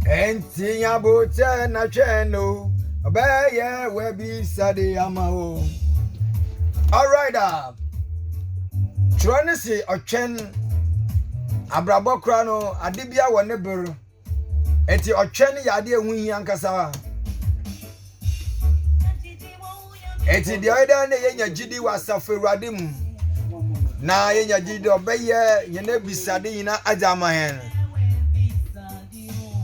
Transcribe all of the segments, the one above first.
Enti yabote na cheno obeye we bi sade amao. All right. Trying say ochen abrabo kra no adebia wo ne ber. Enti ochen yade ehu hia nkasa. Enti de oida na yenya gidi wasafu Awurade mu. Na yenya gidi obeye yene bisade yina ajama hen.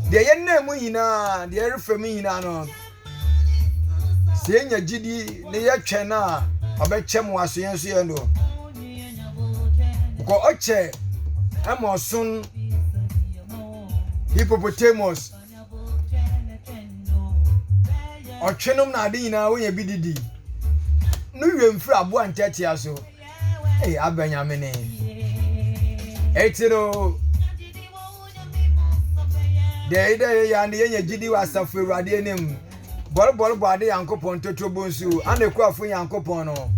De yenne mu yina de refem yina no. Se yenya gidi ne ye twena obechem waso yenso yendo. Ko oche Emerson hippopotamus ochenum na ade nyina wo ye bididi no wemfura abo antete aso abanyamene etiro de ya ne ye gidi wasafu Awurade enim bol ade yankopon totobo nsu aneku afu yankopon no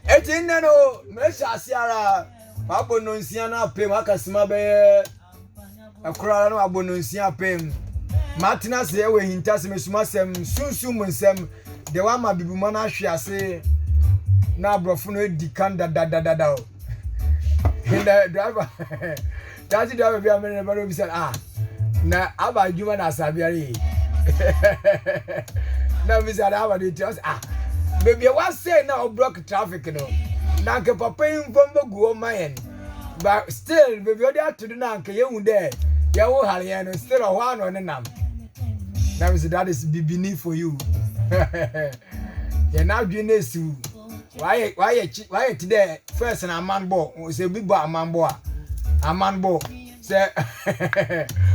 eti neno mesha asiara abononsia na apem akasima be akura no abononsia apem matina se we hinta se mesuma sem sunsum nsem de wa ma bibuma na hwe ase na abrofo no edi kan da the driver taxi driver bi amene baro bi say na aba juma na sabiari na bi say aba de just baby what say now block traffic no na nke papa infom gu o mayen but still baby odi atudu na nke yehu there ya wo hare no still o hwa no nenam na me say that is bibini for you ya na dwene su why today first na man bo say big boy man bo say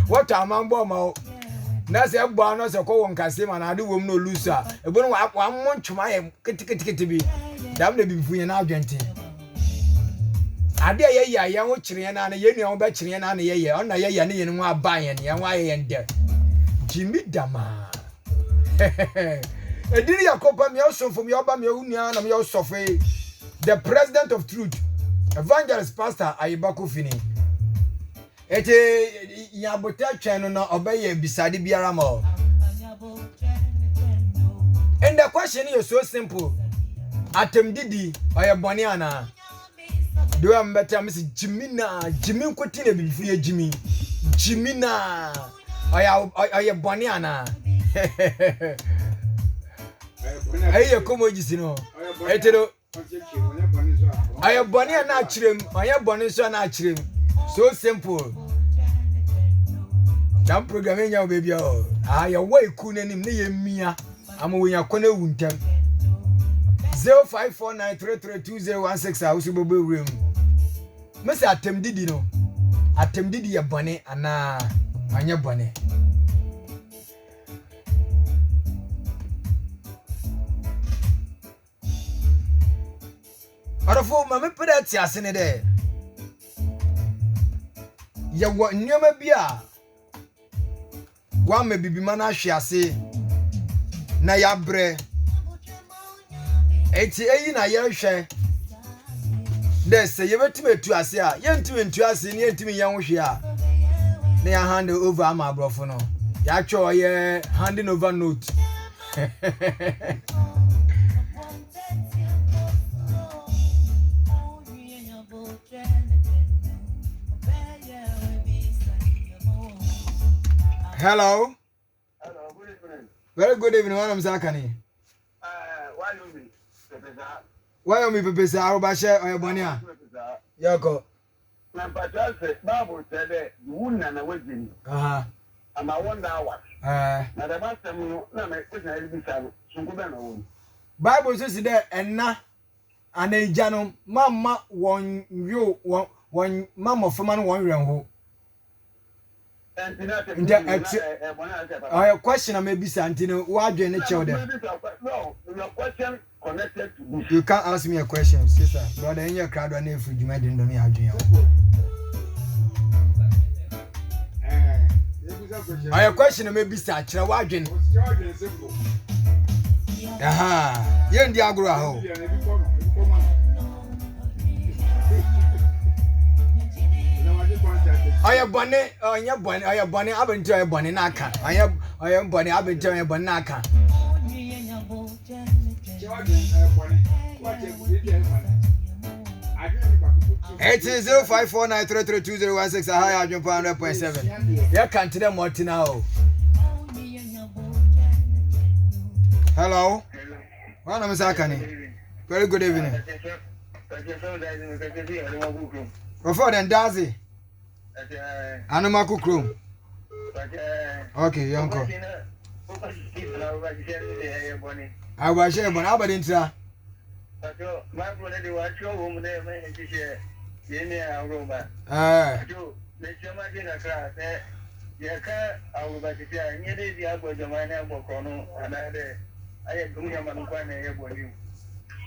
what a man bo ma na say gbo no say ko won kase ma na ade wom no lusa ebo no wa monchuma ye kitikiti bi dam na bifu ye na adwente ade ye ya ye wo kire na na ye nua wo be kire na na ye on na ye ne ye no aban ye ne wa ye nde Jimmy Dama ediri yakoba me osofo me oba me unua na me osofe the president of truth evangelist pastor Ayibako Fini ete yabote twen no obeye bisade biara ma and the question is so simple atem didi oye boni ana do am better me Jimmy nkoti na bifu ye Jimmy na oye boni ana aye komo jisino etero aye boni ana achirem oye boni so na achirem so simple that program enya baby aye wa iku nanim ne ye mia amowonya kona wuntem 0549332016 awusu bobo wrem mese atem didi ye boni ana anya boni arofo mame peda ti asene de ye wo nyoma bia wa me bibima na hwe ase na ya bre eti eyi na ye hwe de se ye betime tu ase a ye ntime ntu ase ne ntime ye hwe a na ya hand over am abrofo no ya cho ye handing over note Hello. Hello, good evening. Very good evening, Madam Zakani. Why you me pepesa arobashe oyebonia? Yoko. Na mpata se Bible said wunna na wajini. Ama wonder what. Na the master mu na me kwesha elibisa no. Sunkuba na won. Bible says there enna anejano mama won yo won mama fama no won renho. A question I may be Santino, why do you child? No, your question connected to this. You can't ask me a question, sister. Brother, in your crowd, I never you made in the me. I a question may be such a wagon. Aha, you're in the agro. Oya bonne, oya bonne, abenti oya bonne naka. Oya bonne, abenti oya bonne naka. It is 0549332016. I have your 100.7. You can't tell them what now. Hello. What am I saying? Very good evening. Before then, Dazi. Animal cook room. Okay, uncle. I was sharing one hour in there. My brother, they were your home there, man. Let's imagine a class. I will back it. I needed the Abu Jamana Bocono, and I had Guyaman Body.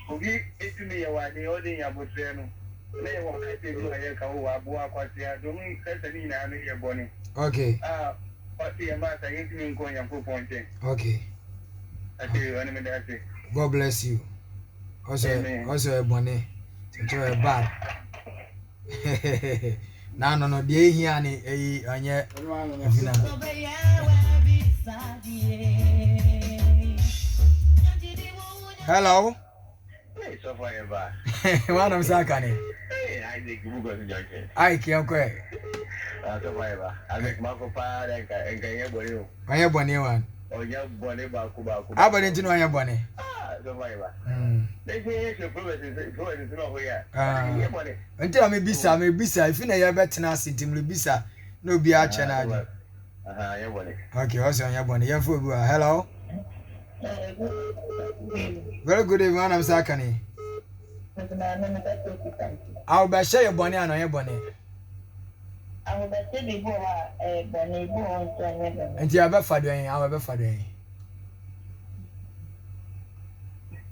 Who give it to me while the audience Abu Treno. They won't let you a Kawa, Boaquatia, doing Catalina and your bonnet. Okay. What's the amount I ain't even going and put pointing? Okay. I tell you, enemy that. God bless you. Also a bonnet. Enjoy a bad. No, the here and yet. Hello. So forever. One of Sakani. I think Google is joking. I can't quit. So forever. I make Marco Pad and Gayabo. I have one new one. Oh, yeah, Bonnie Bakuba. I didn't know your bonnet. So forever. They say your progress is going to know where. Until I may be some, if you know your better now, sit him, Bisa. No be a channel. Okay, also on your bonnet. Hello. Very good evening, I'm Sakani. I'll be sure your bonnet and your bonnet. I will be saying a bonnet and you have a father, I have a father.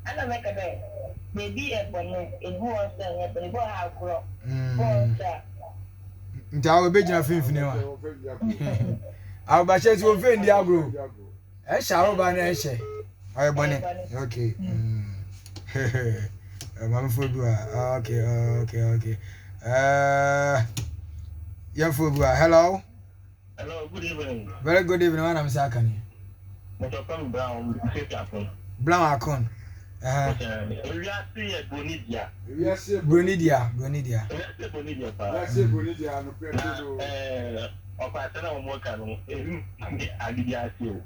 I don't make a day. Maybe a bonnet in who was saying a bonnet have grown. I will be your film. I'll be sure to offend the agro. I shall ban a share. I have bonnet. Okay. Mama Fubua. Okay. Young Fubua. Hello. Hello, good evening. Very good evening, I'm Sakani. Mr. Brown, Brown Akon. We are seeing a Bonidia. Yes, Bonidia. Let's say Bonidia. Of I said, I'm working on I did ask you.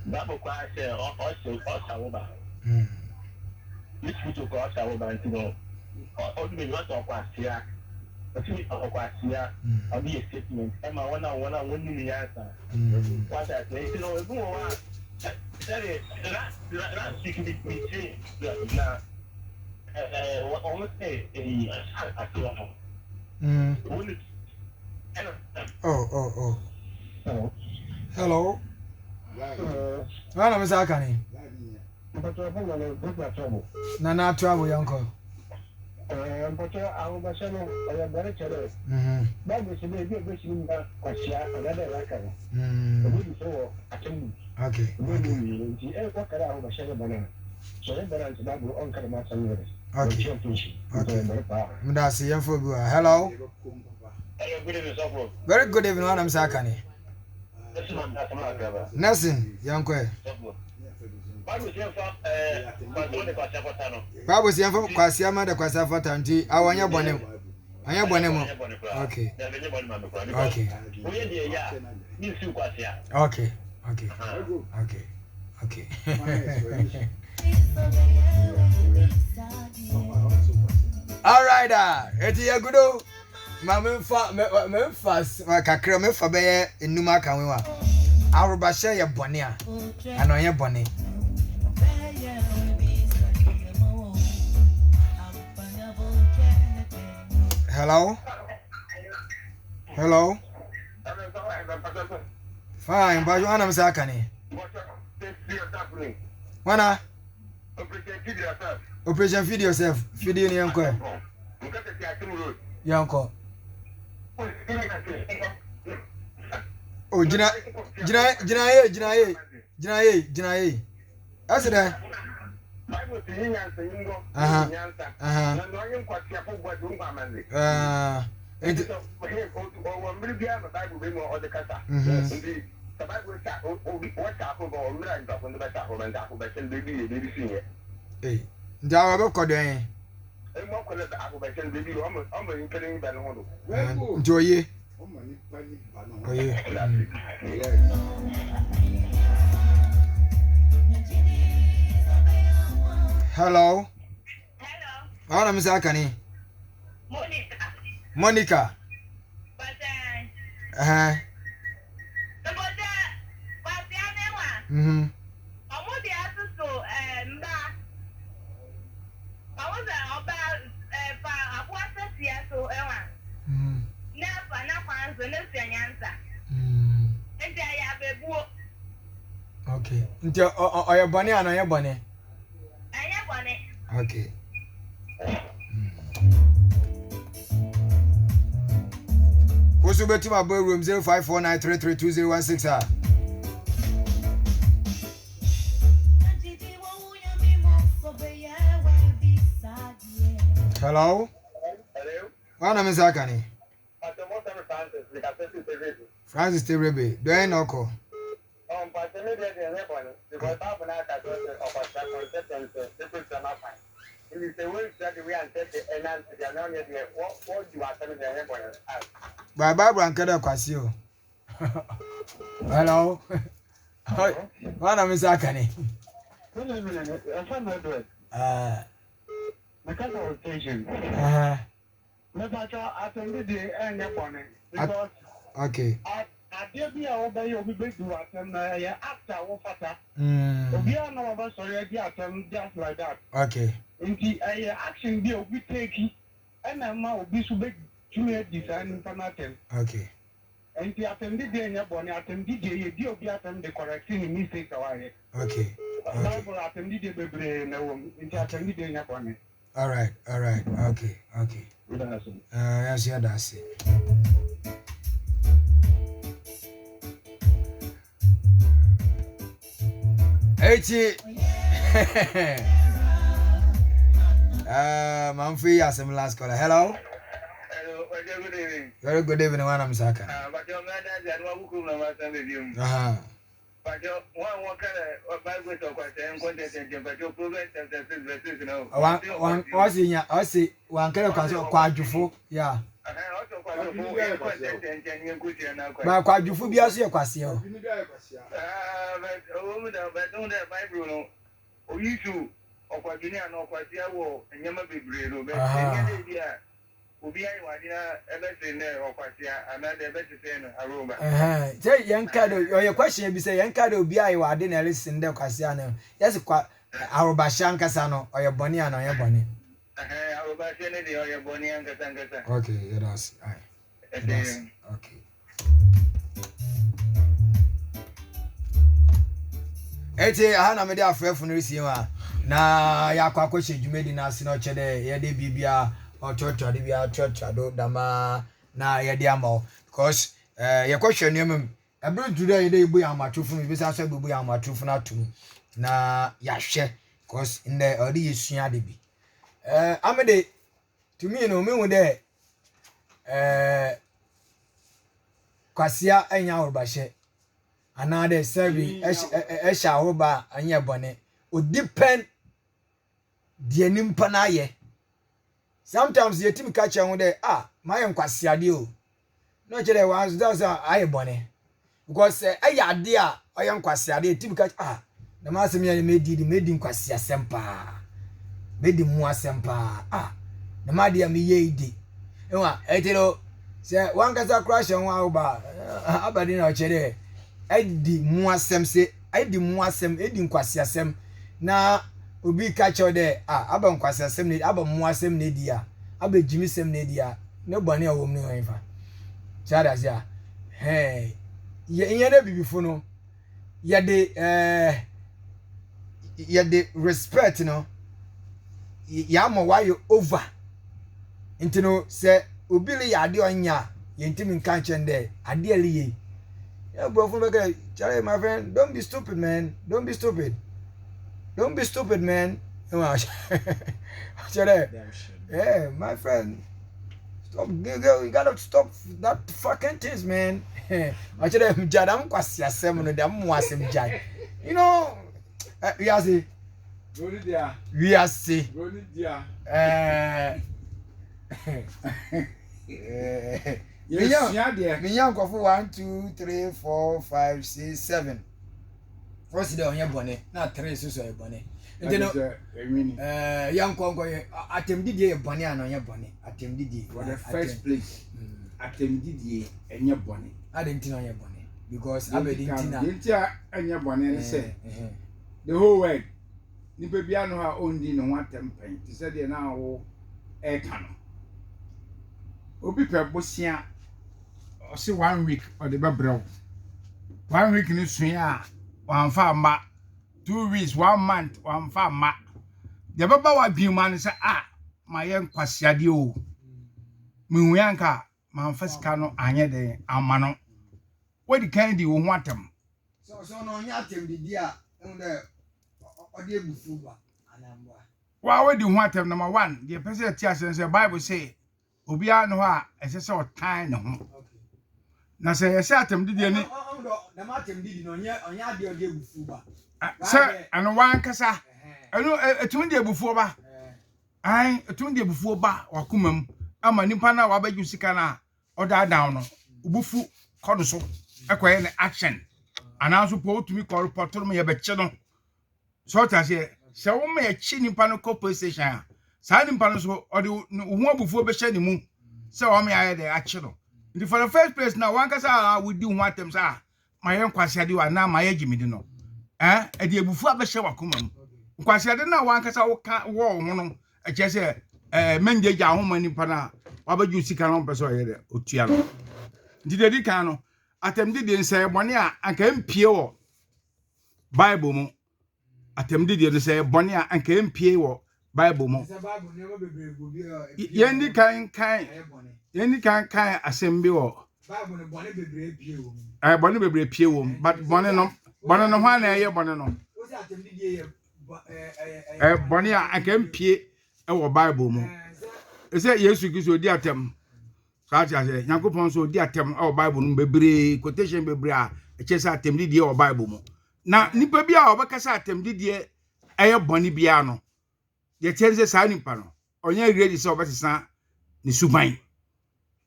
That will quite say, also, over. This would cost our bank to know. Only what of us here. A few of us here. I'll be a statement. And I want to win the answer. What I say, you know, go that's secret meeting. Now, almost say a Oh. Hello. What am I Sakani? Nana travel, uncle. But I will be saying, I am very terrible. That was a baby wishing that I share another record. Okay. What can I have a share of banana? So that balance that will uncle my son. Okay. That's the info. Hello. Very good evening, I'm Sakani. Nelson, young quay. Babu si yanfo kwasi amada kwasi afata nti awanya bone. Anya bone mo. Okay. All right, eti yagudo. Ma memfa kakra memfa be enuma kan we wa. Aruba share ye bone a. Ano ye bone. Hello. Fine, but you want to say Sakani? Wanna? Operation feed yourself. Feed you uncle. Your uncle. Oh, Jina. That's it. Nti so o mmiri bia ma Bible be mo o de kasa. Nti the Bible say o what happen go mmiri nta ko nda ta ko nda ko be sen baby e baby sin ye. Nti awa be koden. Mo ko le ako be sen baby o mo nkele ba no ho do. Nti oye. Oye. Hello. Hello. Ana misa kani. Monica. Monica. Uh-huh. Okay. Nti oye bone ana ye bone. Okay. What's your betting my boy room 0549332016? Hello? Hello? What name is Akani? Francis Terebe. Do I know call? But the media is because half an hour of it is the way that we are taking and answer the anonymous. What you are telling the By Barbara and Kada Quasio. Hello? What name is Akani? The consultation. Okay. I did be obey your big do after what fatter. We are no of us already just like that. Okay. Indeed, action be we take it, and I'm now be so big to make design for Okay. And the attended day in your bonnet attended the deal be attended the correcting mistake away. Okay. Bible attended the baby no into attended in your bonnet. All right. Okay. Yes, yeah, that's it. Manfree as last caller. Hello. Good evening. Very good evening, one I'm Saka. But your man and one who come and with you. But your one kind of Bible and content, but your progress and the no. One was in your I see one kind of quadruple, yeah. But quadruple be also a question. But you two, or what you know, what you are, and you might be brave. Ubi ai wadina everything there or kwasia another better say aroma say yankado your question be say yankado ubi ai wadina listen there kwasia no yes kwa aroba shankasa no or your boni and your boni aroba shene dey or your boni and kasa okay yeah that's okay ete aha me dey afrefo no resi na yakwa kwahye dwumedi na ase no chede ye de bibia or church or the church do dama na ye de ama because ye kwahwe nuam e bro today ye dey bu ya matufo me bisa so bu ya matufo na tum na ya hwe because in the odi yesua de bi amede to me no me hu de kwasia anya orbahye ana de serve e sha hoba anya bone o depend de nimpa na ye. Sometimes you team catch on there, my kwasia de o. No chere was that's I bone. Because I idea I am kwasia de team catch the master me made him kwasia sempa. Made him more sempa. The madia me ye di. Ewa etelo say one kasa crash on wa oba abadi na chere. I di more sem say I di more sem edi kwasia sem na obi catch o there aba nkwasa sem ne aba mu asem ne dia aba jimi sem ne dia ne bone a wom ne wanfa chada sia ye na bibifo no ye de respect no ya mo why over intino se obi le ya de onya ye ntimi nka chen there ade ali ye ya bro fun be Charlie my friend don't be stupid man don't be stupid man. Yeah, my friend. Stop, girl, you gotta stop that fucking things, man. I tell them, Jad, I'm quite seven of them was him, Jad. You know, we are see. We are see. Me young for 1, 2, 3, 4, 5, 6, 7. First day on your bonnet, not 3 so a bonnet. And then, young Congo, attempt Didier bonnet on your bonnet. Attempt Didier for the first place. Attempt Didier and your bonnet. I didn't know your bonnet because I didn't and your bonnet say the whole way. Nipebiano ha ondi no one temper. He said, now, air cannon. Obi pe bosia o se 1 week or the bebrew 1 week ni sua wan fa ma 2 weeks 1 month wan fa ma de baba wa biuma ni se ma ye nkwasiade o mi huyanka ma fasika no anye de amano wadi kan di wo ho atem so no nya atem di a nde odi ebufu ba anamba wa wadi ho atem number 1 the person tia sense Bible say obi anu ha ese se otan ne ho na se yesi atem didi ni na ma atem didi no onya ade odi ebufu ba se anu wan kasa anu etun de ebufu ba ai etun de ebufu ba wakumam ama nipa na wabaju sika na oda down no obufu kodo so ekoye ne action ana so po tumi ko report no ye be che no so ta se wo me chi nipa no ko station sa nipa no so odi hu abufuo be hye ni mu se wo me aye de achi no ndi for the first place now one kasa we do hu atem sa ma ye nkwasiade wa na ma ye gimidi no edi abufuo be hye wakoma mu nkwasiade na one kasa wo ka wo ho no e che se menjeja ho ma nipa na wabaju sika no pese o ye de otua no ndi dedi kan no atem di nse bone a anka mpie wo Bible mu atem di nse bone a anka mpie wo Bible mo yendi kan assembly wo Bible ne bone bebre pie wo bone bebre pie wo but bone no ho na eye bone no wo se atem di ye bone a aka mpie wo Bible mo ese Yesu Kristo di atem ka cha se Yakobon so di atem wo Bible no bebre quotation bebre a echesa atem di wo Bible mo na nipa bia obekasa atem di eye bone bia no ye chenze sa nipa no onye ready so obesesa ni suban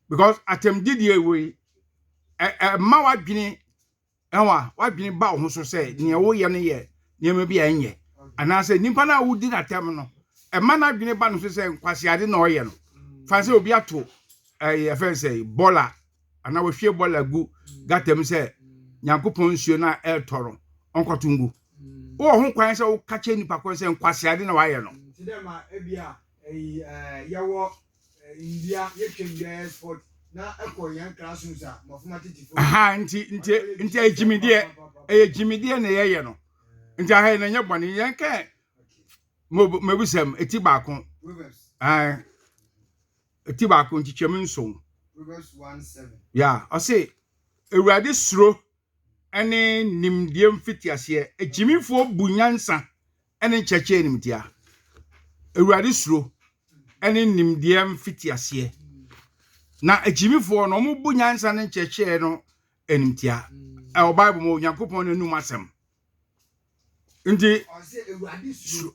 because atem didie we ma wadwene wadwene ba ho so se ne wo ye no ye ne ma bia enye ana se nipa na wudi na atem no ma na dwene ba no so se nkwasiade na oye no fa se obi ato ye fe se bola ana wo hwie bola gu gatem se Yakobon nsuo na toro onkotungu wo ho kwan se wo kache nipa kon se nkwasiade na wa ye no Sidema ebia yawo India yekende sport na ekoyan classrooms a mafuma titifo nti ejimidie na yeye no nti ahe na nya bone yenke mebusem eti baako eti baako nti twem nso Proverbs 1:7 ya o se ewurade suro ene nimdie mfitiase ejimifo bunyansa ene ncheche enimtia ewurade suro ene nimdie mfitiase na ejimifo no mo bunyansa ne ncheche no enimtia o Bible mo Yakobon no num asem ndi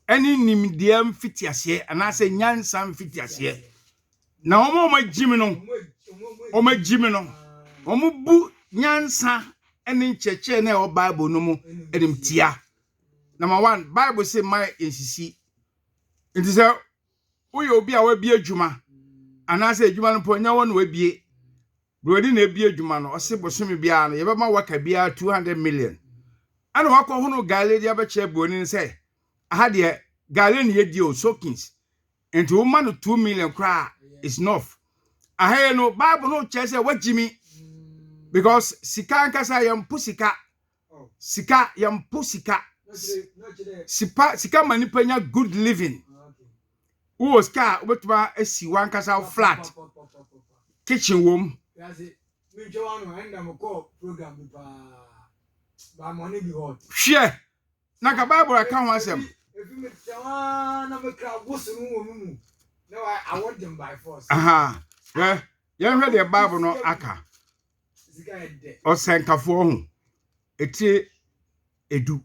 ene nimdie mfitiase anase nyansa mfitiase na omo majimi no omo bu nyansa ene ncheche na o Bible no mo enimtia number 1 Bible say my ensisi nti se uye obi a wabie adwuma anase adwuma no ponya won wabie brodi na abie adwuma no ose bosome bia no yebema waka bia 200 million ana wakọ hono gale dia be che boni se aha de gale ne yedi o sokins enti wo ma no 2 million kra is enough aha no Bible no che se wagimi because sika nkasa yampu sika sika manipanya good living who ska obetuma esi wan kasa flat kitchen wom yazi minje wanu enda mko program ba money be hot hwe na ka Bible aka ho asem if me tawa na me kra wosu mu na I want them by force Yan hwe de Bible no aka. Osenkafo ho. Eti edu.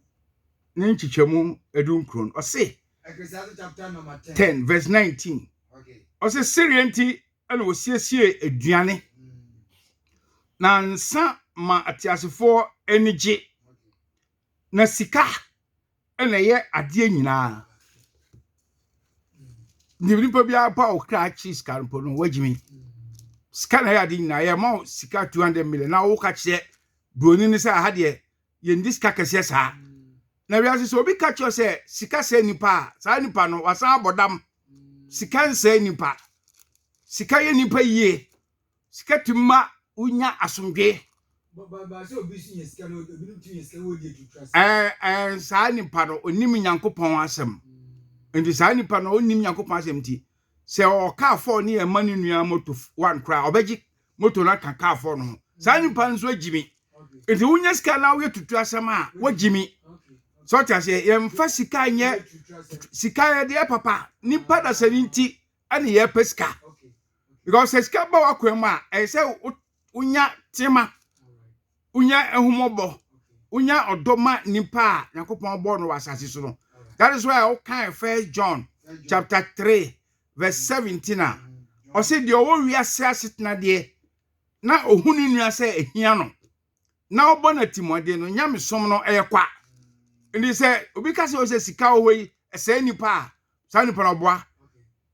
Ne nchichemu edu nkron. Ose Ecclesiastes chapter number 10 verse 19. Okay. Ose sirienti ana osiesie aduane. Na nsa ma atiasefo enije. Na sika ena ye ade nyina. Nipa bia pa okra chi sika mpo no wagimi. Sika na ye ade nyina ye ma sika 200 million na wo ka kye broni ni sa ha de ye ndi sika kase sa. Na wiase so obi ka kye se sika se nipa sa nipa no wasan abodam. Sika nse nipa. Sika ye nipa yie. Sika tumma unya asomdwe. But so obi sin sika no obi no tun sika wo dey to trust. Sa nipa no onim Nyankopon asem. Ndi sa nipa no onim Nyankopon asem ti. Se o ka afọ ni e mani nua moto one cry obeji moto na ka afọ no. Sa nipa nso agimi. Ndi unya sika na wo tutu asem a wagimi. So tia se ye mfa sika nye sika ye de papa nipa da saninti ani ye pesika. Because sika ba wakwema e se unya tema unya ehumobo unya odoma nipa Nyankopon bo no wasase so no. That is why I can 1 John chapter 3 verse 17 o say de owo wiase asetna de na ohunu nua se ehia no na obo na timode no nyame som no eyekwa ndi se obi ka se o se sika owe ese nipa sa nipa no boa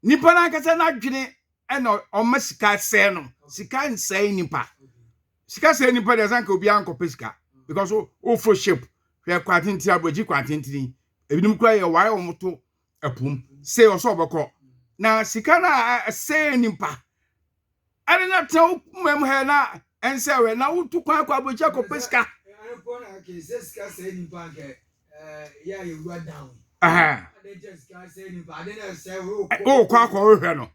nipa na ka se na dwene ena o ma sika se no sika nse nipa sika se nipa de zanka obi anko pesika because o for shape hwe kwatenti aboji kwatenti ebinim kwa ye why o moto apum se o so obekọ na sika na se nipa ani na taw mem he na ense we na wutu kwa aboji ko pesika Ani ko na ke sika se nipa ke ya ye run down they just can say nipa ade na se o kwa hwe no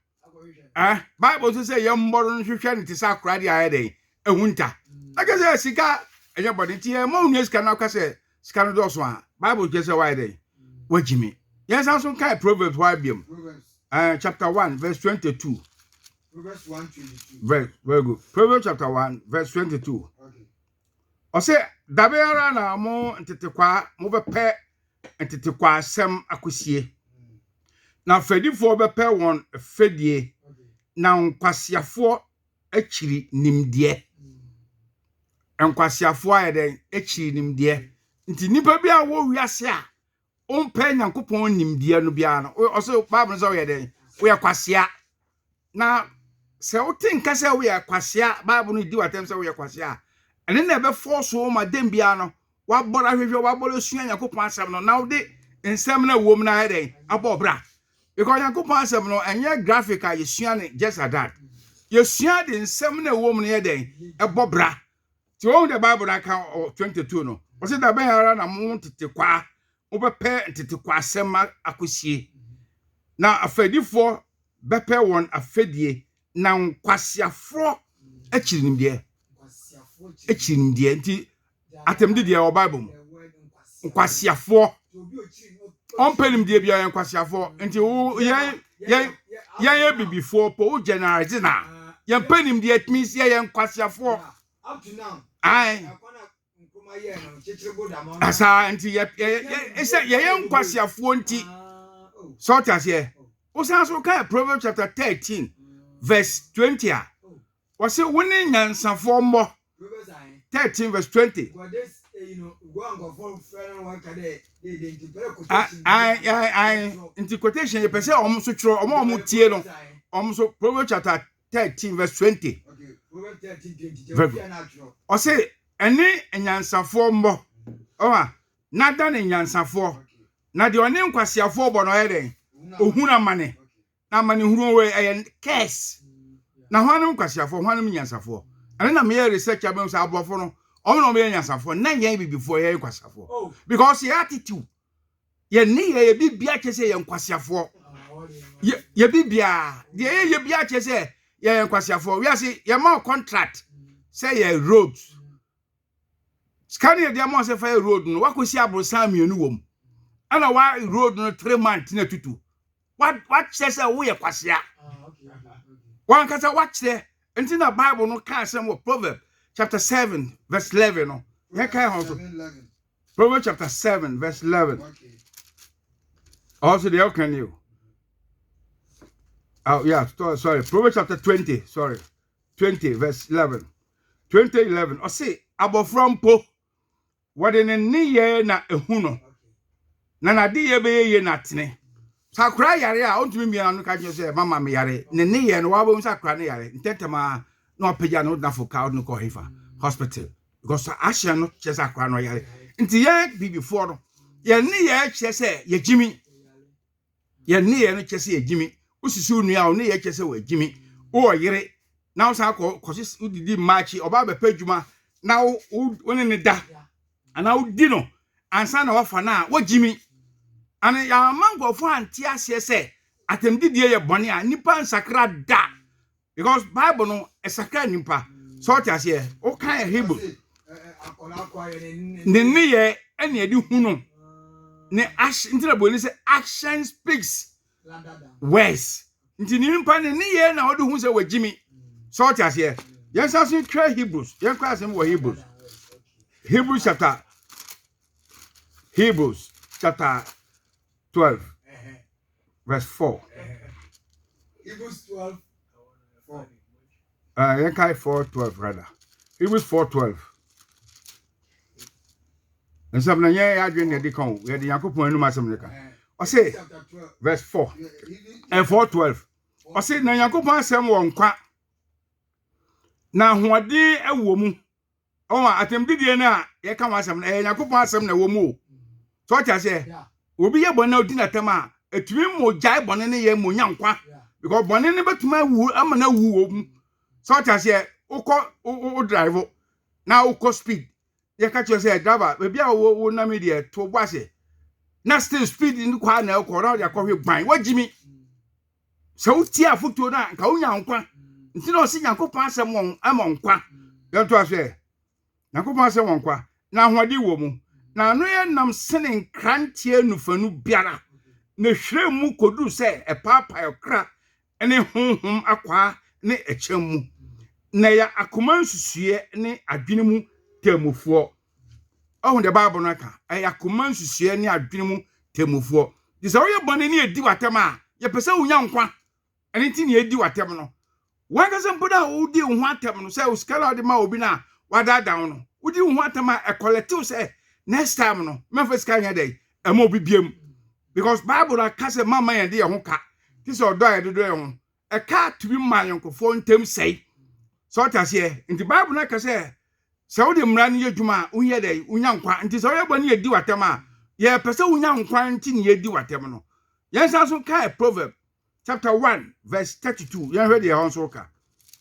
Bible say ye mboro nhwehwe ne tisa akra de ayede ehunta aka say sika enye body tie mo unu sika na aka say sika no do so a Bible just say why dey wagimi yes also kai Proverbs why biam chapter 1 verse 22 Proverbs 1:22 very good Proverbs chapter 1 verse 22 okay o say dabeara na mo ntetekwa mo bepe ntetekwa asem akosie na fedifo bepe won fedie na nkwasiafo akiri nimde nkwasiafo ayeden akiri nimde nti nipa bia wo wiase a ompa Nyankopon nimde no bia no o so Bible so yeden wo yakwasia na se o tinka se wo yakwasia Bible no di watem se wo yakwasia ene na be force wo ma dem bia no wa bora hwehwe wa bora sua Nyankopon asem no na wo de ensem na wom na ayeden abobra because Nyankopon asem no enye graphic a yesua ne just like that yesua de nsem na wom ne den ebobra ti wo the Bible na kan 22 no o se da ben ara na mo tetekwa wo bepe tetekwa asem akosie na afadifo bepe won afadie na nkwasiafo achirimde nti atemde de o Bible mu nkwasiafo ompenim de bia nkwasiafo nti wo ye bibifo po wo generalize na ye penim de it means ye nkwasiafo up to now ai asa nti ye nkwasiafo nti so tas ye wo san so ka Proverbs chapter 13 verse 20 a wo se woni nyansafo mbo 13 verse 20 go and go for friend one kade inti quotation ye pese omso twro omo tie no omso Proverbs chapter 13 verse 20 okay Proverbs 13:20 o say eni enyansafo mbo owa nada ne nyansafo na de oni nkwasiafo bo no yeden ohuna mane na mane huru we ayen curse na hwanu nkwasiafo hwanu nyansafo ene na me research abem sa abofo no omo me nyansafo na yen bibifo ye nkwasiafo because your attitude ye ni ye bibia chese ye nkwasiafo ye bibia de ye bibia chese ye nkwasiafo we say ye ma contract say ye road scan de mo say fa road no wakosi abrosan mienu wom ana wa road no 3 months na tutu what chese wo ye kwasia One kasa watch there. Until the Bible no can say what Proverbs chapter 7 verse 11 no. Proverbs chapter 7 verse 11. Okay. Also the can you. Oh yeah, sorry. Proverbs chapter 20, sorry. 20 verse 11. 20:11. I say abofram po what in ni ye na ehuno. Na na di ye be ye na tene. Sakura yare a ontumi mi anu ka je say mama me yare. Ne ni ye no wa bo sakura ne yare. Ntentama no pagya no na foka no ko hefa hospital. Because Asha no che sakura no yare. Nti ye bi before no. Ye ni ye che say ye jimi. Ye ni ye no che say ye jimi. Usisi nua o ni ye che say we jimi. O yere now sa ko kosi udidi match oba be padwuma now woni ne da ana udi no ansa na wafa na wajimi ana ya mangofo anti ase se atemdidie ye bone a nipa nsakra da because Bible no esakra nipa so ti ase o kan Hebrew ne ne ye ene edi hunu ne intina bo ni se action speaks words nti nipa ne ne ye na odi hu se wajimi so what as here? Yes, I see Hebrews. Yes, class him what Hebrews. Hebrews chapter 12, verse 4. Hebrews 12, 4. Yankai 4:12 rather. Hebrews 4:12. And some ya dream the decon. We had the Yankopon no masameka. I say verse 4 and 4:12. I say na Yankopon sem won kwa. Na hoade ewo mu o ma atemdidie na ye ka wasam na Yakobon asem na wo mu so cha se obi ye bonna odi na tem a etumi mo jai bonna ne ye mo nyankwa because bonna ne betuma wu ama na wu wo mu so cha se o drive na o speed ye ka che se driver be bia wo na me de to bo ase na still speed ni kwa na ko na ya ko hwe gban wajimi so uti afuto na ka unyankwa nti no si Yakobon asem won amonkwa yanto ase Yakobon asem wonkwa na hode wo mu na anu ye nam sene krantie nufanu biara na hwere mu kodu se epapa okra ene honhom akwa ne echemu na ya akoma nsusue ne adwene mu temufo ohun de Bible no ka ya akoma nsusue ne adwene mu temufo disa wo ye bone ne edi watem a ye pese wunya nkwa ene ti ne edi watem no wanga mpoda udi hu atem no say uskala de ma obi na wada down no udi hu atem a collective say next time no memphis ka nya dey e ma obi biem because Bible na ka say mama yan de ye ho ka ti so do ayedo ye ho e ka to bi ma yonkofo ntem sei so tasie nti Bible na ka say so de mra ne yedwuma unye dey unya nkwa nti so ye bone ye di watem a ye pese unya nkwa nti ne ye di watem no yensa so ka proverb chapter 1 verse 32. You heard the answer.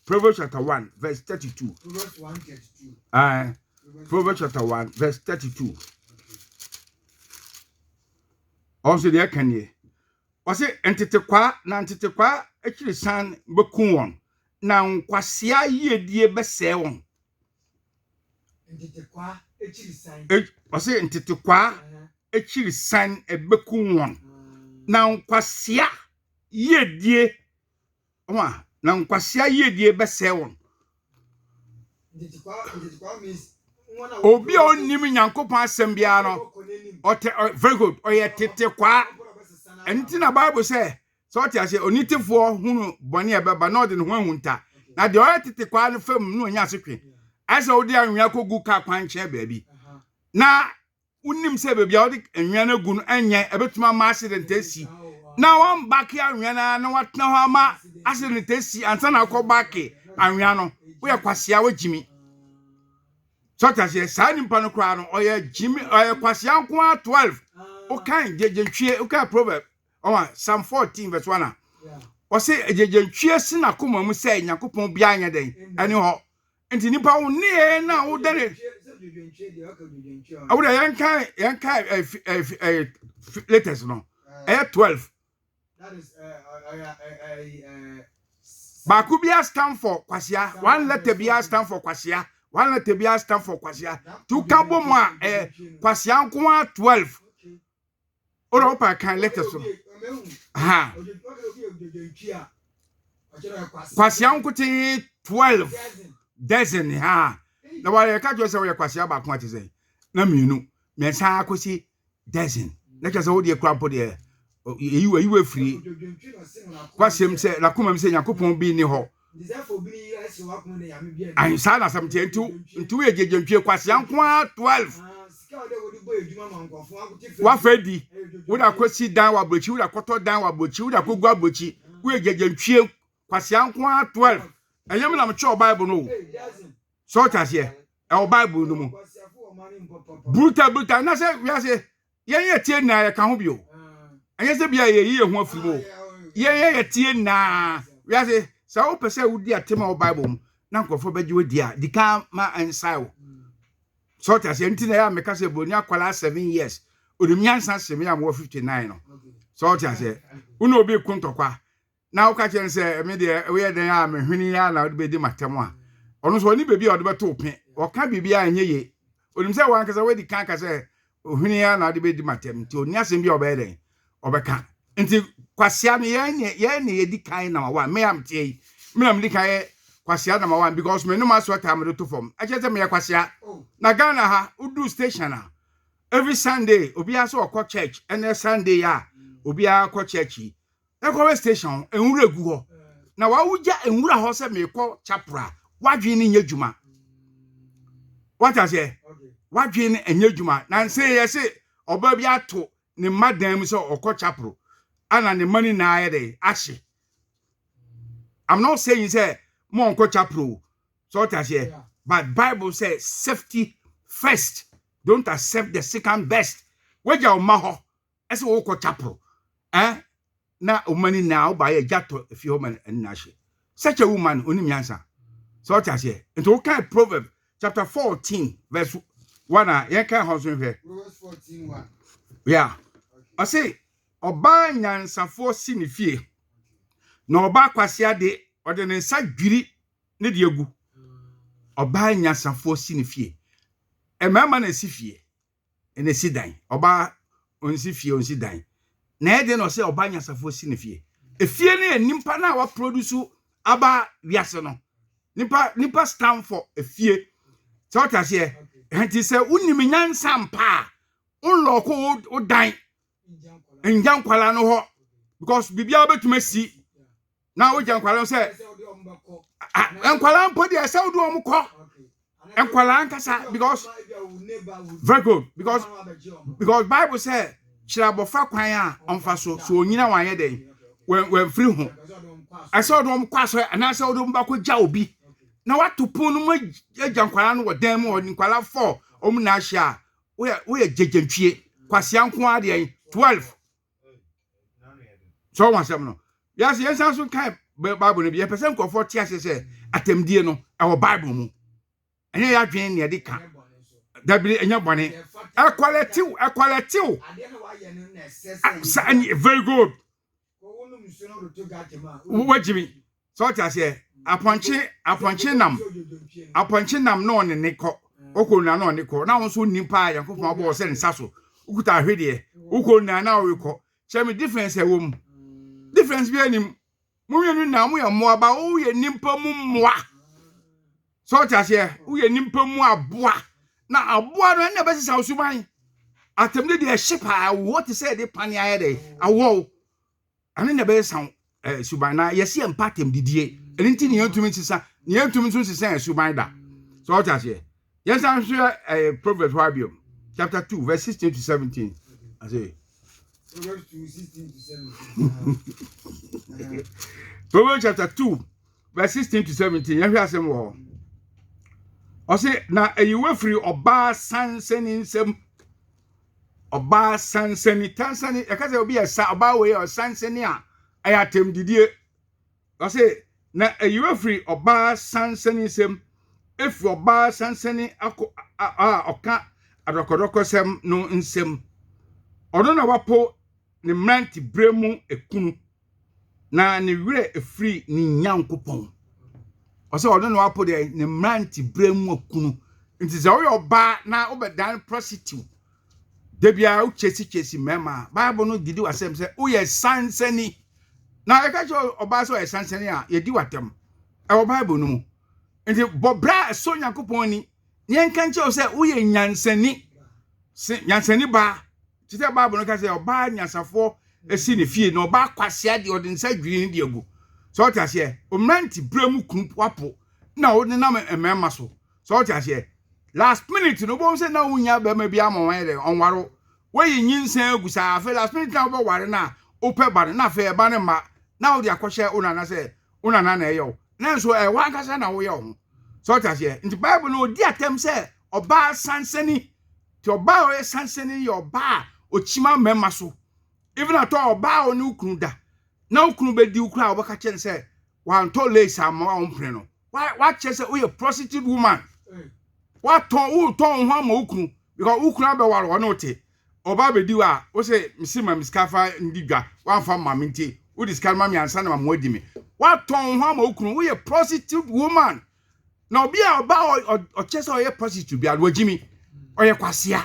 Proverbs chapter 1 verse 32. Proverbs 1:32. Proverbs chapter 1 verse 32. Also there can ye. Was it entitekwa na entitekwa actually san beku won. Na nkwasia ye die bese won. Entitekwa actually san. Was it entitekwa actually san beku won. Na nkwasia yedie oma na nkwasia yedie bese won ndikwa means obi onim Nyankopon asem bia no very good oye tetekwa enti na Bible say so ti ase onitifo hunu bone ebeba na ode ne ho ahunta na de oye tetekwa no fam no nya asekwe asa odi anwia kogu ka kwanche baabi na unim se baabi odi anwia na gu no enye ebetuma ma accident asi na wan back ya anwia na watna ho ama accident asi ansa na ko back anwia no wo ye kwasia wajimi so ta se sa nimpa no kra no oye jimi oye kwasia nko 12 o kan jejentwie o kan proverb Psalm 14 verse 1 o se jejentwie sina koma mu se Yakobon bia anya den ani ho enti nipa wo ne na wo dane awuda yankai latest no 12 that is Bakubia stand for kwasia one letter bia stand for kwasia one letter bia stand for kwasia tu kabo mo kwasia nko 12 ora opa kan letters no ha kwasi ankote 12 dozen ha na wale ka jo se we kwasi aba ko ate sei na mienu me sa akosi dozen na ka se wo de krampo de yiwe free kwasem se la kuma se yakopon bi ni ho ai sa na sam tie ntu we jejentwe kwasi anko 12 wa fedi wo da kwasi dan wa bochi wo da koto dan wa bochi wo da kogwa bochi we jejentwe kwasi anko 12 enyem na mcho bible no so tase e o bible no mu bruta na se wi ase yen tie na ya ka ho bio anya se bia ye hu afiri mo ye tie na wi ase sa o pese wo di atema o bible mu na nkofo beji wo dia dika ma ansai so tase nti na ya meka se boni akwala 7 years odumyansa semi am wo 59 no so tase uno obi kuntokwa na o ka chen se me de we den ya me hwini ya na be di matem a ono so ni bebi a de beto pe o ka bibia anye ye onim se wan ka se we di kan ka se hwini ya na de be di matem ti oni asem bi o be den o be ka nti kwasia me ye ne di kan na wa me am tie me am di kan kwasia na wa because me no ma so time do to form a che se me kwasia na Ghana ha udu station a every Sunday obi aso okọ church and Sunday ya obi akọ church ekọwe station enwura egu ho na wa wuja enwura ho se mekọ chapra wadwe ni nyadwuma what I say wadwe ni enyadwuma na nse ye se oba bi ato ni madam so okọ chapro ana ni money na ayede ahye. I'm not saying say mo onko chapro so what I say but Bible says safety first, don't accept the second best. Waja o maho ese wo okọ chapro na umani now by a jato if you woman and nashi. Such a woman unimyansa. So what I say. Into okay Proverbs chapter 14 verse 1 yanka husband here. Proverbs 14:1. Yeah. I say oba nyansafo si ne fie. Na oba kwasia de ode ne nsa dwiri ne de agu. Oba nyansafo si ne fie. E mama na si fie. E na si dan. Oba onsi fie onsi dan. Na ede no se obanya safo si ne fie. Efie ne nimpa na wa produce aba wiase no. Nimpa stand for efie. So what I say, enti se unim nyansa mpa unloko o dan. Enjan kwala no ho because bibia betuma si. Na o jan kwala se enkwala mpo de se odu omko. Enkwala nkasa because very good because Bible said Chirabofra kwan a onfa so onyina wan ye den when free ho I saw them kwaso and I saw them bako ja obi na watu ponu mo agyankwala no wodan mo nkwala 4 na ahia we jejentwie kwasia nko ade 12 so wansem no yes yensan so kan Bible no bi person nkofo tie ase atemdie no e wo Bible mu enye ya dwen ne de ka dabiri enya bone equality very good wajimi so what I say aponche nam no ne neko okona no ne ko na won nimpa yakofo abo se nsaso ukuta ahwede ukona na oweko chemi difference e wom difference bi anim mumienu na mu ya mo ba o ye nimpa mu moa so what I say wo ye nimpa mu aboa na aboa no na be sisa osuman atemde de shepa what say de pan ya de awo ane na be san suban na yesi empatem didie enti ne yantumi sisa ne yantumi so sisa suban da so what I say yes I'm sure Proverbs chapter 2 verse 16 to 17 I say Proverbs 2:16 to 17. Proverbs chapter 2 verse 16 to 17 ya hwe asem wo o say na eyiwe free oba sansani nsem oba sansani tansani ekaze obi esa oba we o sansani a ayatem didie o say na eyiwe free oba sansani nsem if oba sansani oka adokodoko sem no nsem odo na wapo ne mranti bremu ekunu na ne wire efri ni nyankopon o say odo na wapo de ne mranti bremu ekunu nti ze wo oba na obedan prostitute debia uchesi mema Bible no didi wasem say uye sansani na e ka cho oba so e sansene a ye di watem e wo Bible no mu nti bobra so Nyankopɔn ni yen kan che o se wo ye nyansani ba ti se Bible no ka se oba nyansafo esi ne fie no oba kwasea de odinsa dwiri ni de agu so ta se o mranti bremu kunu wapo na wo ne na emema so ta se last minute no bo se na wunya ba ma bia ma wan de onwaro we nyinsan agu sa afa last minute na wo ware na ope ba na afa e ba ne ma na wo de akohye unana se unana na eyo na so e wa kasa na wo ye ho so ta se nti Bible no di atem se oba sansani ti oba o sansani yo ba o chima mema so even at all oba o ni ukunu da na ukunu be di ukura o baka chen se wa nto lace am wa ompre no wa che se o ye prostitute woman wa ton ho ma ukunu because ukunu abe waro o no te oba be di wa o se misima miskafa ndigwa wa fa maminti o diskar ma mi ansa na ma mo di me wa ton ho ma ukunu o ye prostitute woman na obi a oba o che se o ye prostitute bi ado jimi o ye kwasea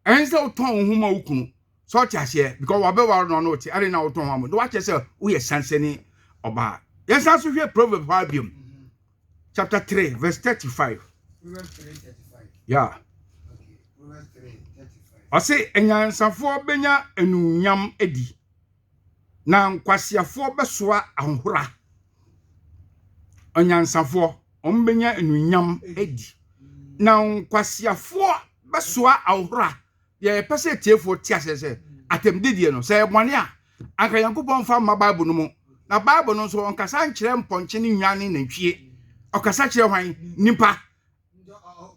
ense o ton ho ma ukunu so tiase because wa be waro no te are na o ton ho ma do wa che se o ye sansani oba yes aso hwe proverb Bible chapter 3 verse 35 Proverbs 3:35. yeah Okay, Proverbs 3:35. I say enyansafo benya enunyam edi na nkwasiafo besoa ahora enyansafo ombenya enunyam edi na nkwasiafo besoa ahora ye pese tiefo tiasese atemdidie no say bone a anka Yankopɔn fa ma Bible no mu na Bible no so onkasa nkyere mponche ne nwane na ntwie okasa kyere hwan nipa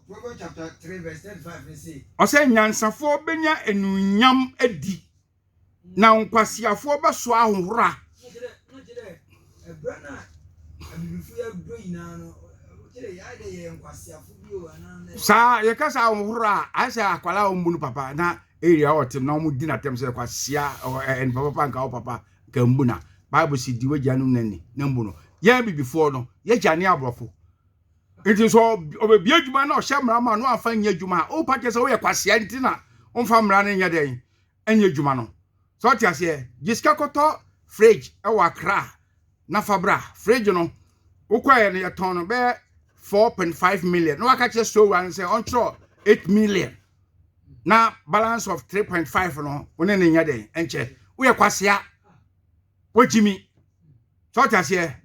Proverbs chapter 3 verse 35 say ose nyansafo benya enunyam edi na nkwasiafo beso ahora no jide ebrana abibifu ya do yina no jide ya de ye nkwasiafo bi o ana sa ye kasa ahora asa akwala ombunu papa na area otim na omu dina tem se kwasia en papa nka o papa ka mbuna Bible si diwe janum nani na mbuno ya bibifo no ye jane abrofo enti so obebi adwuma na o hyemra ma no afa nya adwuma o pa kese wo ye kwasea nti na o mfa mra na nya den anya adwuma no so tiase giska koto fridge e wa kra na fabra fridge no wo kwaye ne yeton no be 4.5 million no waka kese so wan say on tro 8 million na balance of 3.5 no woni ne nya den enche wo ye kwasea wajimi so tiase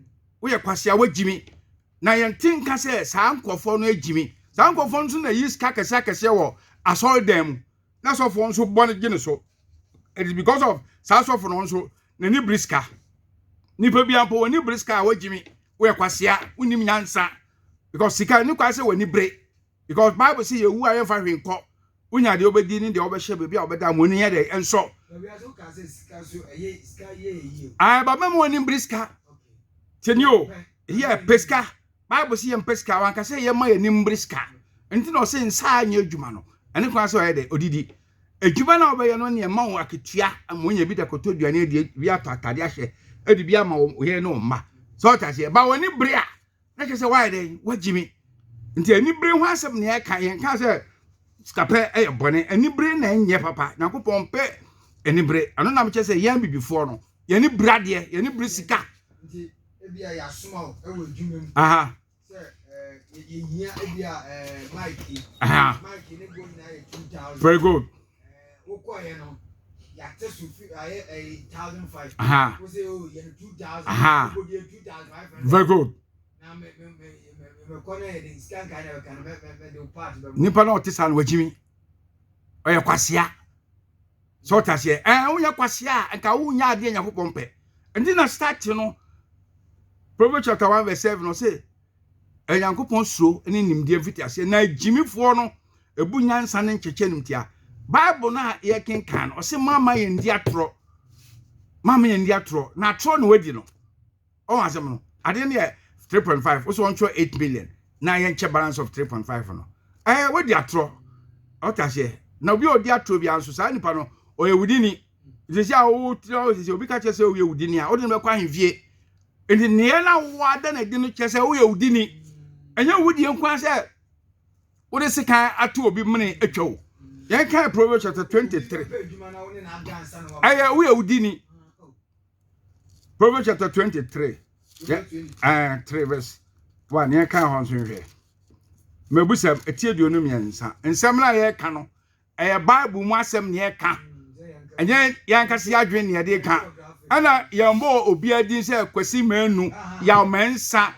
wo ye kwasea wajimi na yentin ka se sa nkofo no agimi sa nkofo nso na yiska kese wo asol dem na so fo nso bone gine so it is because of sa so fo no nso na ni briska ni pa bia po ni briska wagimi we kwasea unim nyansa because sika ni kwase we ni bre because Bible say yewu ayen fa hwenko unya de obedi ni de obehye bebi a obeda mo ni ye de enso bia so ka se sika so eye sika ye yi ai ba memo ni briska tenio ye peska Bible say yempeska wan ka say yema ye nimbriska enti no say nsa anya adwuma no ene kwa say oyede odidi adwuma na obeye no ne ma wo aketua amonya bi da kotoduane de bi atade ahye edi bi ama wo ye no ma so ta say ba woni brea na ke say why dey wagimi enti ani bre ho asem ne ka yen ka say skape eye bone ani bre na enye papa na kopon pe ani bre ano na me che say yan bibifo no ye ni brade ye ni bre sika nti ebia ya soma o e wo adwuma mu aha ye ebia Mike ne go na 2000 very good wo ko ye no ya tesu fi aye 1005 aha wo say oh ye 2000 aha go dey 2500 very good na me ko na ye scan kind of can me the part nipa na otisa na wagimi oye kwasea so tasie wonya kwasea nka wonya ade Yakobon pe ndi na start no Proverbs chapter 1 verse 7 no say Yakobon suro ene nimde mfiti ase na jimifo no ebu nyansa ne ncheche nimtia Bible na ye kenkan no say mama ye ndi atro na atro no wadi no o asem no ade ne 3.5 also want 8 million na ye nche balance of 3.5 no wadi atro o tasie na obi odi atro bi anso sa nipa no o ye wudini sisi a o tro sisi obi ka chese o ye wudini a o de me kwa hwie enti ne na wada na di no chese o ye wudini enya wudi enkwa se o de sika ato obi mene atwa yen kan Proverbs chapter 23 o ye wudini Proverbs chapter 23. Yeah. 3 verse 1. Yeah, can on here. Mebusam etie duonu miensa. Nsem na ye ka no. Bible mu asem ne ye ka. Enye yankase adwen ne ye de ka. Ana yambo obi adin se kwasi manu ya mensa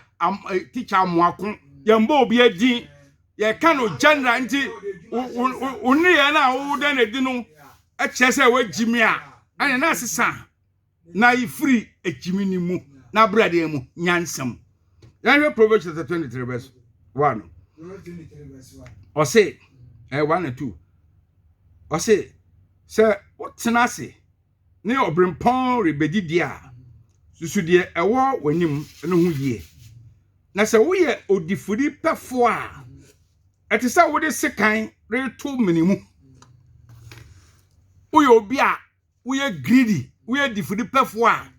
teacher amoako. Yambo obi adin ye ka no general nti onni ye na wo de na di no e che se wagimi a. Ana na asesa na ifiri ejimi ni mu na brade mu nyansam. Yan Proverbs chapter 23 verse 1. Or say 1 and 2. Or say what tenase ne obrimpon rebedi dia susu de ewo wanim ne ho yie na se wo ye odifuri pefo a etisa wo de sekan reto minimu wo ye obi a wo ye greedy wo ye difuri pefo a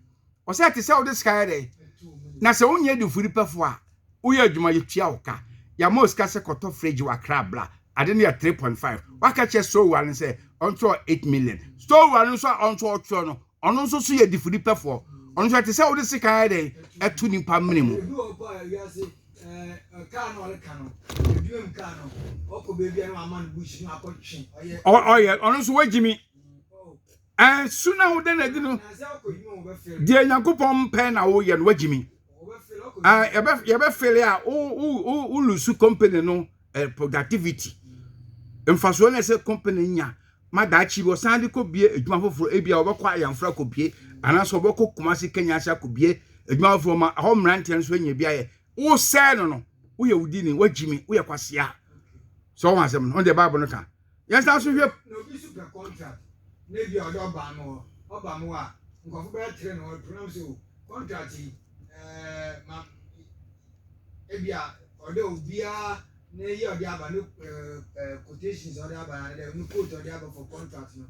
o se etisa wo de sekan de na se wo nye difuri pefo a wo ye adwuma ye tua wo ka ya moska se koto fridge wa krabla ade ne 3.5 waka che so one say onto 8 million so one so onto otro no ono so ye difuri pefo ono so etisa wo de sekan de etu nipa minimum oh yeah ono so wagimi suna wo de na di no de Nyankopon pe na wo ye no wagimi ye be feel ya o lusu company no productivity emfaso na se company nya madachi wo sande ko bie adwuma foforo ebia wo bekwa ayamfra ko bie anaso beko kumasi Kenya sha ko bie adwuma foforo ma ho mrantie nso nya bia ye wo se no wo ye wudi ni wagimi wo ye kwasea so wan asem on the Bible no ka yes na so hwe no bi super contract na bia oba mo a nkofo be tre no pronounce so contract ma ebia ode obia na ye ode aba no quotations ode aba na de no quote ode aba for contract no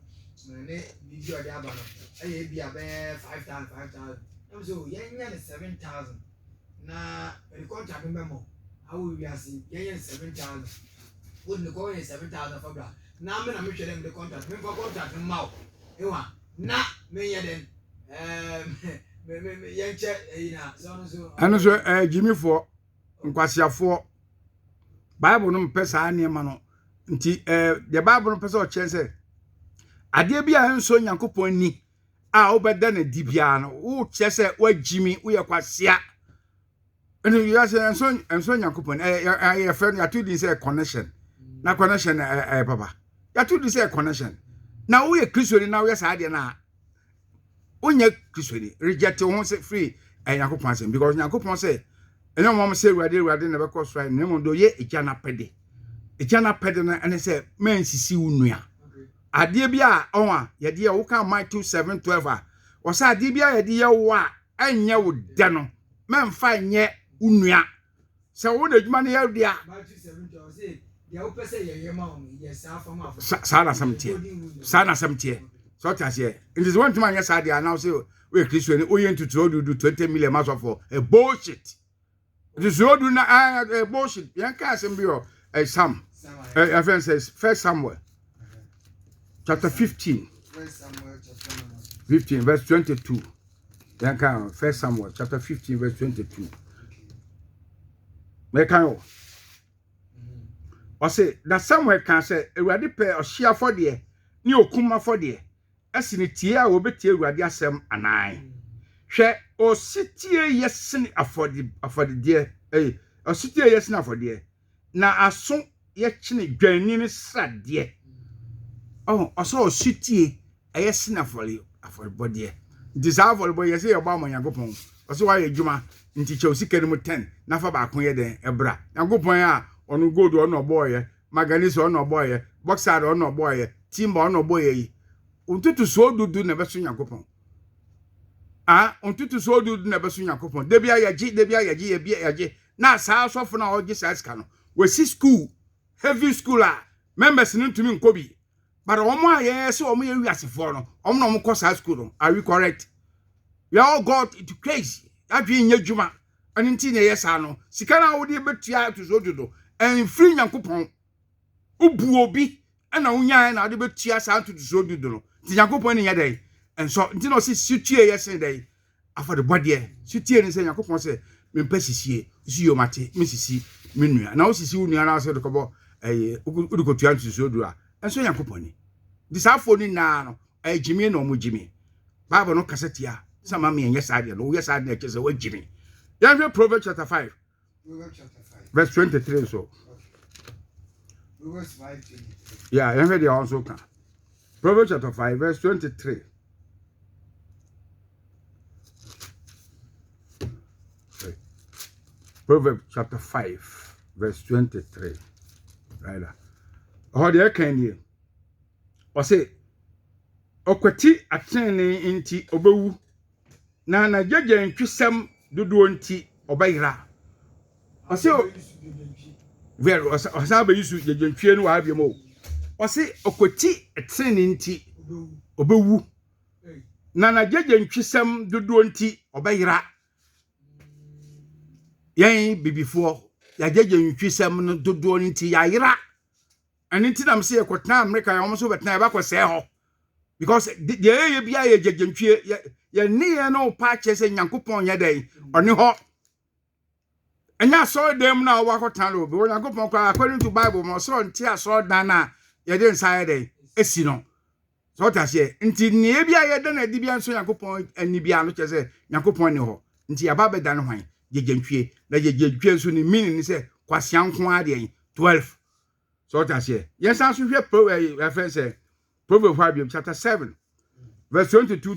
ne bi ode aba no e ebia be 5,000 am so yenya ne 7,000 na the contract memo how we are see yenya 7,000 would the go 7,000 for bra na me na me hwere the contract me for contract ma ewa na me ye den me yenche ina so ano so Jimmy for nkwasiafo Bible no mpesa anema no nti the Bible no pesa o chense ade bia enso Nyankopon ni a obeda na dibia no wo chese wa Jimmy wo ye kwasea eno you say enso Nyankopon ya friend ya to din say connection na connection papa ya to din say connection na wo ye Christian na wo ye sa ade na onye Christian reject won say free Nyankopon say because Nyankopon say ene mo say ruade na be cause right na mo do ye eja na pede na ene say men sisi unua ade bia onwa ye de wo kan Matthew 7:12 a wo say ade bia ye de ye wo a anye wo de no men fa nye unua se wo na adwuma na ye de a Matthew 7:12 say ya wo pese ye ma o ye sa fa ma sa na samtie so tia ye it is one to man yes ade now say we Christian o ye ntutu do 20 million mass for a bullshit. It is so do na bullshit. Yanka asem bi o Sam. Your friend says First Samuel chapter 15. First Samuel chapter 15 verse 22. Yanka First Samuel chapter 15 verse 22. Me kan o. O say that Samuel can say Ewurade pe o hia for de ni okuma for de asini tie a obetie Ewurade asem anan. Hwe o sitie yesini afode de o sitie yesini afode na aso ye kine dwani ne srade oh o sitie yesini afode bode disavoid boy yesi e ba mo Nyankopon o so wa ye djuma nti che o sika ni mu 10 na fa ba ko ye den ebra Nyankopon a onu gold onu boy maganese onu boy boxer onu boy timba onu boy untutu so dudu na beso Nyankopon untutu so dudu na beso Nyankopon de bia yaji na saa sofo na ogi saa ska no we si school heavy school a members ni ntumi nkobi but omo aye se omo ye wiasefo no omo no ko saa school no are we correct we all got it crazy adwe nya djuma ani nti na ye saa no sika na wo de betua to so dudu en free Nyankopon ubu obi na unya na de betua saa to so dudu no ti Nyankopon ni nya dai en so nti no si situe ye sen dai afa de body so tie ni say yakopon say me mpa sisie si yo mate me sisi me nua na wo sisi wo nua na say de kobo udukotua nsusu do a enso yakopon ni di safo ni na no jimi na omo jimi Bible no kasetia sama me enye sade no ye sade na kese wa jimi ya Proverbs chapter 5 verse 23 so Proverbs 5 yeah you heard the also can Proverbs chapter 5 verse 23 Proverbs chapter 5 verse 23 right there how they can you or say okwati atene inti obewu na na jeje ntwesam dodo nti obayira o say very osa be yusu jeje ntwe no wa abiem o say okwati atene nti obewu na na jeje ntwesam dodo nti obayira yen bibifo ya jeje ntwesam no dodo nti ya yira ani nti nam say ekotna America ya omo so betna ba kwese ho because the ye bia ye jejentwie ye ne no pa chese Nyankopon ye den oni ho enya so dem na wa kotan lo bi Nyankopon kwa according to Bible mo so nti aso dan na ye den sai den esi no so ta se nti ne bia ye den adi bia so Nyankopon ani bia no chese Nyankopon ni ho nti aba be dan hwan jejentwie na jejentwie so ni meaning ni se kwasianko ade 12 so ta se yes aso hwe pro reference Proverbs chapter 7 verse 22